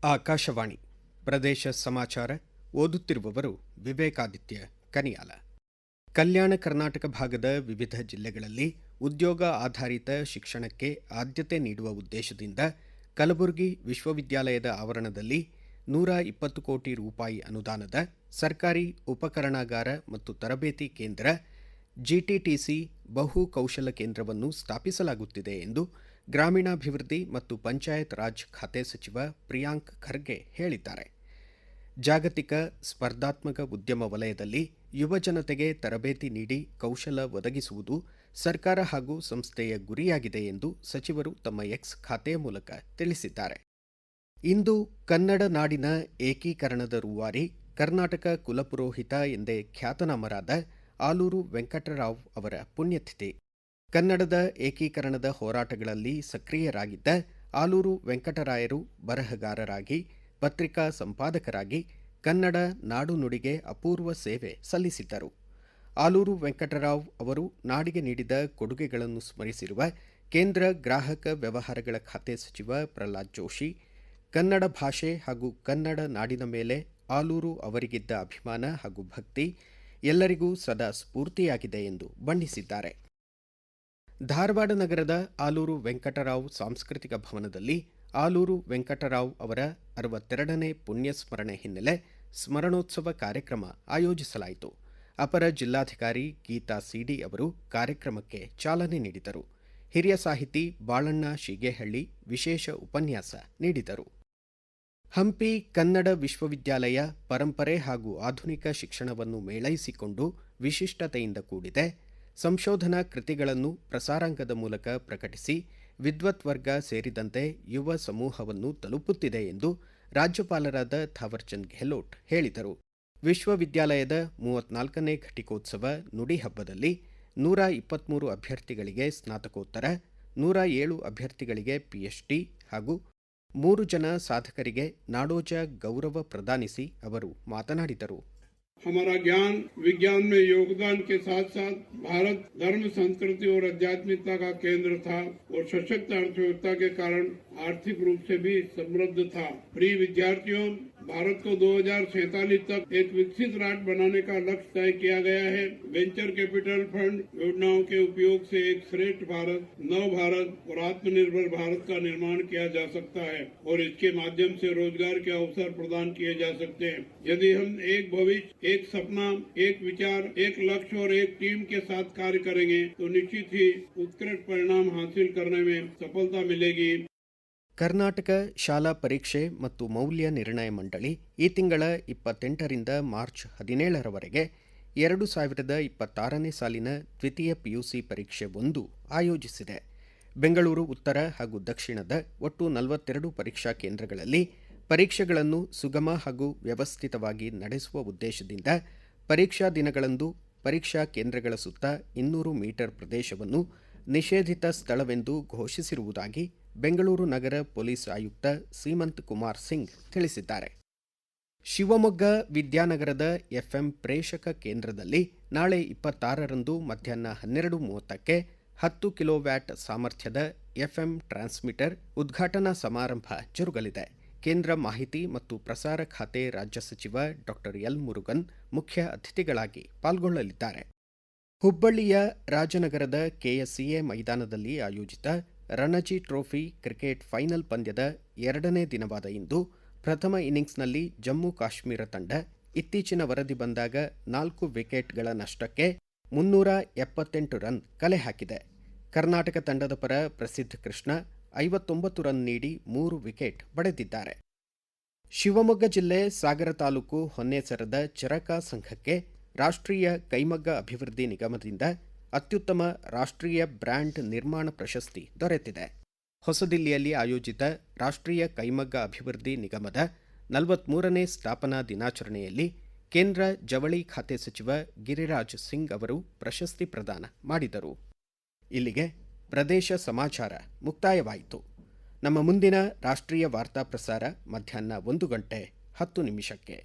ಆಕಾಶವಾಣಿ ಪ್ರದೇಶ ಸಮಾಚಾರ ಓದುತ್ತಿರುವವರು ವಿವೇಕಾದಿತ್ಯ ಕನಿಯಾಲ. ಕಲ್ಯಾಣ ಕರ್ನಾಟಕ ಭಾಗದ ವಿವಿಧ ಜಿಲ್ಲೆಗಳಲ್ಲಿ ಉದ್ಯೋಗ ಆಧಾರಿತ ಶಿಕ್ಷಣಕ್ಕೆ ಆದ್ಯತೆ ನೀಡುವ ಉದ್ದೇಶದಿಂದ ಕಲಬುರಗಿ ವಿಶ್ವವಿದ್ಯಾಲಯದ ಆವರಣದಲ್ಲಿ 120 ಕೋಟಿ ರೂಪಾಯಿ ಅನುದಾನದ ಸರ್ಕಾರಿ ಉಪಕರಣಾಗಾರ ಮತ್ತು ತರಬೇತಿ ಕೇಂದ್ರ ಜಿಟಿಟಿಸಿ ಬಹು ಕೌಶಲ ಕೇಂದ್ರವನ್ನು ಸ್ಥಾಪಿಸಲಾಗುತ್ತಿದೆ ಎಂದು ಗ್ರಾಮೀಣಾಭಿವೃದ್ಧಿ ಮತ್ತು ಪಂಚಾಯತ್ ರಾಜ್ ಖಾತೆ ಸಚಿವ ಪ್ರಿಯಾಂಕ್ ಖರ್ಗೆ ಹೇಳಿದ್ದಾರೆ. ಜಾಗತಿಕ ಸ್ಪರ್ಧಾತ್ಮಕ ಉದ್ಯಮ ವಲಯದಲ್ಲಿ ಯುವಜನತೆಗೆ ತರಬೇತಿ ನೀಡಿ ಕೌಶಲ ಒದಗಿಸುವುದು ಸರ್ಕಾರ ಹಾಗೂ ಸಂಸ್ಥೆಯ ಗುರಿಯಾಗಿದೆ ಎಂದು ಸಚಿವರು ತಮ್ಮ ಎಕ್ಸ್ ಖಾತೆಯ ಮೂಲಕ ತಿಳಿಸಿದ್ದಾರೆ. ಇಂದು ಕನ್ನಡ ನಾಡಿನ ಏಕೀಕರಣದ ರೂವಾರಿ, ಕರ್ನಾಟಕ ಕುಲಪುರೋಹಿತ ಎಂದೇ ಖ್ಯಾತನಾಮರಾದ ಆಲೂರು ವೆಂಕಟರಾವ್ ಅವರ ಪುಣ್ಯತಿಥಿ. ಕನ್ನಡದ ಏಕೀಕರಣದ ಹೋರಾಟಗಳಲ್ಲಿ ಸಕ್ರಿಯರಾಗಿದ್ದ ಆಲೂರು ವೆಂಕಟರಾಯರು ಬರಹಗಾರರಾಗಿ, ಪತ್ರಿಕಾ ಸಂಪಾದಕರಾಗಿ ಕನ್ನಡ ನಾಡು ನುಡಿಗೆ ಅಪೂರ್ವ ಸೇವೆ ಸಲ್ಲಿಸಿದ್ದರು. ಆಲೂರು ವೆಂಕಟರಾವ್ ಅವರು ನಾಡಿಗೆ ನೀಡಿದ ಕೊಡುಗೆಗಳನ್ನು ಸ್ಮರಿಸಿರುವ ಕೇಂದ್ರ ಗ್ರಾಹಕ ವ್ಯವಹಾರಗಳ ಖಾತೆ ಸಚಿವ ಪ್ರಹ್ಲಾದ್ ಜೋಶಿ, ಕನ್ನಡ ಭಾಷೆ ಹಾಗೂ ಕನ್ನಡ ನಾಡಿನ ಮೇಲೆ ಆಲೂರು ಅವರಿಗಿದ್ದ ಅಭಿಮಾನ ಹಾಗೂ ಭಕ್ತಿ ಎಲ್ಲರಿಗೂ ಸದಾ ಸ್ಫೂರ್ತಿಯಾಗಿದೆ ಎಂದು ಬಣ್ಣಿಸಿದ್ದಾರೆ. ಧಾರವಾಡ ನಗರದ ಆಲೂರು ವೆಂಕಟರಾವ್ ಸಾಂಸ್ಕೃತಿಕ ಭವನದಲ್ಲಿ ಆಲೂರು ವೆಂಕಟರಾವ್ ಅವರ 62ನೇ ಪುಣ್ಯಸ್ಮರಣೆ ಹಿನ್ನೆಲೆ ಸ್ಮರಣೋತ್ಸವ ಕಾರ್ಯಕ್ರಮ ಆಯೋಜಿಸಲಾಯಿತು. ಅಪರ ಜಿಲ್ಲಾಧಿಕಾರಿ ಗೀತಾ ಸಿಡಿ ಅವರು ಕಾರ್ಯಕ್ರಮಕ್ಕೆ ಚಾಲನೆ ನೀಡಿದರು. ಹಿರಿಯ ಸಾಹಿತಿ ಬಾಳಣ್ಣ ಶೀಗೇಹಳ್ಳಿ ವಿಶೇಷ ಉಪನ್ಯಾಸ ನೀಡಿದರು. ಹಂಪಿ ಕನ್ನಡ ವಿಶ್ವವಿದ್ಯಾಲಯ ಪರಂಪರೆ ಹಾಗೂ ಆಧುನಿಕ ಶಿಕ್ಷಣವನ್ನು ಮೇಳೈಸಿಕೊಂಡು ವಿಶಿಷ್ಟತೆಯಿಂದ ಕೂಡಿದೆ. ಸಂಶೋಧನಾ ಕೃತಿಗಳನ್ನು ಪ್ರಸಾರಾಂಗದ ಮೂಲಕ ಪ್ರಕಟಿಸಿ ವಿದ್ವತ್ ವರ್ಗ ಸೇರಿದಂತೆ ಯುವ ಸಮೂಹವನ್ನು ತಲುಪುತ್ತಿದೆ ಎಂದು ರಾಜ್ಯಪಾಲರಾದ ಥಾವರ್ಚಂದ್ ಗೆಹ್ಲೋಟ್ ಹೇಳಿದರು. ವಿಶ್ವವಿದ್ಯಾಲಯದ 34ನೇ ಘಟಿಕೋತ್ಸವ ನುಡಿ ಹಬ್ಬದಲ್ಲಿ 123 ಅಭ್ಯರ್ಥಿಗಳಿಗೆ ಸ್ನಾತಕೋತ್ತರ, 107 ಅಭ್ಯರ್ಥಿಗಳಿಗೆ ಪಿಎಚ್ಡಿ ಹಾಗೂ 3 ಜನ ಸಾಧಕರಿಗೆ ನಾಡೋಜ ಗೌರವ ಪ್ರದಾನಿಸಿ ಅವರು ಮಾತನಾಡಿದರು. हमारा ज्ञान विज्ञान में योगदान के साथ साथ भारत धर्म, संस्कृति और आध्यात्मिकता का केंद्र था और सशक्त अर्थव्यवस्था के कारण आर्थिक रूप से भी समृद्ध था. प्रिय विद्यार्थियों, भारत को 2047 तक एक विकसित राष्ट्र बनाने का लक्ष्य तय किया गया है. वेंचर कैपिटल फंड योजनाओं के उपयोग से एक श्रेष्ठ भारत, नव भारत और आत्मनिर्भर भारत का निर्माण किया जा सकता है और इसके माध्यम से रोजगार के अवसर प्रदान किए जा सकते हैं. यदि हम एक भविष्य, एक सपना, एक विचार, एक लक्ष्य और एक टीम के साथ कार्य करेंगे तो निश्चित ही उत्कृष्ट परिणाम हासिल करने में सफलता मिलेगी. ಕರ್ನಾಟಕ ಶಾಲಾ ಪರೀಕ್ಷೆ ಮತ್ತು ಮೌಲ್ಯ ನಿರ್ಣಯ ಮಂಡಳಿ ಈ ತಿಂಗಳ 28ರಿಂದ ಮಾರ್ಚ್ 17ರವರೆಗೆ 2026ನೇ ಸಾಲಿನ ದ್ವಿತೀಯ ಪಿಯುಸಿ ಪರೀಕ್ಷೆ 1 ಆಯೋಜಿಸಿದೆ. ಬೆಂಗಳೂರು ಉತ್ತರ ಹಾಗೂ ದಕ್ಷಿಣದ ಒಟ್ಟು 42 ಪರೀಕ್ಷಾ ಕೇಂದ್ರಗಳಲ್ಲಿ ಪರೀಕ್ಷೆಗಳನ್ನು ಸುಗಮ ಹಾಗೂ ವ್ಯವಸ್ಥಿತವಾಗಿ ನಡೆಸುವ ಉದ್ದೇಶದಿಂದ ಪರೀಕ್ಷಾ ದಿನಗಳಂದು ಪರೀಕ್ಷಾ ಕೇಂದ್ರಗಳ ಸುತ್ತ 200 ಮೀಟರ್ ಪ್ರದೇಶವನ್ನು ನಿಷೇಧಿತ ಸ್ಥಳವೆಂದು ಘೋಷಿಸಿರುವುದಾಗಿ ಬೆಂಗಳೂರು ನಗರ ಪೊಲೀಸ್ ಆಯುಕ್ತ ಸೀಮಂತ್ ಕುಮಾರ್ ಸಿಂಗ್ ತಿಳಿಸಿದ್ದಾರೆ. ಶಿವಮೊಗ್ಗ ವಿದ್ಯಾನಗರದ ಎಫ್ಎಂ ಪ್ರೇಷಕ ಕೇಂದ್ರದಲ್ಲಿ ನಾಳೆ 26ರಂದು ಮಧ್ಯಾಹ್ನ 12:30ಕ್ಕೆ 10 ಕಿಲೋವ್ಯಾಟ್ ಸಾಮರ್ಥ್ಯದ ಎಫ್ಎಂ ಟ್ರಾನ್ಸ್ಮಿಟರ್ ಉದ್ಘಾಟನಾ ಸಮಾರಂಭ ಜರುಗಲಿದೆ. ಕೇಂದ್ರ ಮಾಹಿತಿ ಮತ್ತು ಪ್ರಸಾರ ಖಾತೆ ರಾಜ್ಯ ಸಚಿವ ಡಾ ಎಲ್ ಮುರುಗನ್ ಮುಖ್ಯ ಅತಿಥಿಗಳಾಗಿ ಪಾಲ್ಗೊಳ್ಳಲಿದ್ದಾರೆ. ಹುಬ್ಬಳ್ಳಿಯ ರಾಜನಗರದ ಕೆಎಸ್ಸಿಎ ಮೈದಾನದಲ್ಲಿ ಆಯೋಜಿತ ರಣಜಿ ಟ್ರೋಫಿ ಕ್ರಿಕೆಟ್ ಫೈನಲ್ ಪಂದ್ಯದ 2ನೇ ದಿನವಾದ ಇಂದು ಪ್ರಥಮ ಇನ್ನಿಂಗ್ಸ್ನಲ್ಲಿ ಜಮ್ಮು ಕಾಶ್ಮೀರ ತಂಡ ಇತ್ತೀಚಿನ ವರದಿ ಬಂದಾಗ 4 ವಿಕೆಟ್ಗಳ ನಷ್ಟಕ್ಕೆ 378 ರನ್ ಕಲೆ ಹಾಕಿದೆ. ಕರ್ನಾಟಕ ತಂಡದ ಪರ ಪ್ರಸಿದ್ಧ ಕೃಷ್ಣ 59 ರನ್ ನೀಡಿ 3 ವಿಕೆಟ್ ಪಡೆದಿದ್ದಾರೆ. ಶಿವಮೊಗ್ಗ ಜಿಲ್ಲೆ ಸಾಗರ ತಾಲೂಕು ಹೊನ್ನೇಸರದ ಚರಕ ಸಂಘಕ್ಕೆ ರಾಷ್ಟ್ರೀಯ ಕೈಮಗ್ಗ ಅಭಿವೃದ್ಧಿ ನಿಗಮದಿಂದ ಅತ್ಯುತ್ತಮ ರಾಷ್ಟ್ರೀಯ ಬ್ರ್ಯಾಂಡ್ ನಿರ್ಮಾಣ ಪ್ರಶಸ್ತಿ ದೊರೆತಿದೆ. ಹೊಸದಿಲ್ಲಿಯಲ್ಲಿ ಆಯೋಜಿತ ರಾಷ್ಟ್ರೀಯ ಕೈಮಗ್ಗ ಅಭಿವೃದ್ಧಿ ನಿಗಮದ 43ನೇ ಸ್ಥಾಪನಾ ದಿನಾಚರಣೆಯಲ್ಲಿ ಕೇಂದ್ರ ಜವಳಿ ಖಾತೆ ಸಚಿವ ಗಿರಿರಾಜ್ ಸಿಂಗ್ ಅವರು ಪ್ರಶಸ್ತಿ ಪ್ರದಾನ ಮಾಡಿದರು. ಇಲ್ಲಿಗೆ ಪ್ರದೇಶ ಸಮಾಚಾರ ಮುಕ್ತಾಯವಾಯಿತು. ನಮ್ಮ ಮುಂದಿನ ರಾಷ್ಟ್ರೀಯ ವಾರ್ತಾ ಪ್ರಸಾರ ಮಧ್ಯಾಹ್ನ 1:10 ನಿಮಿಷಕ್ಕೆ.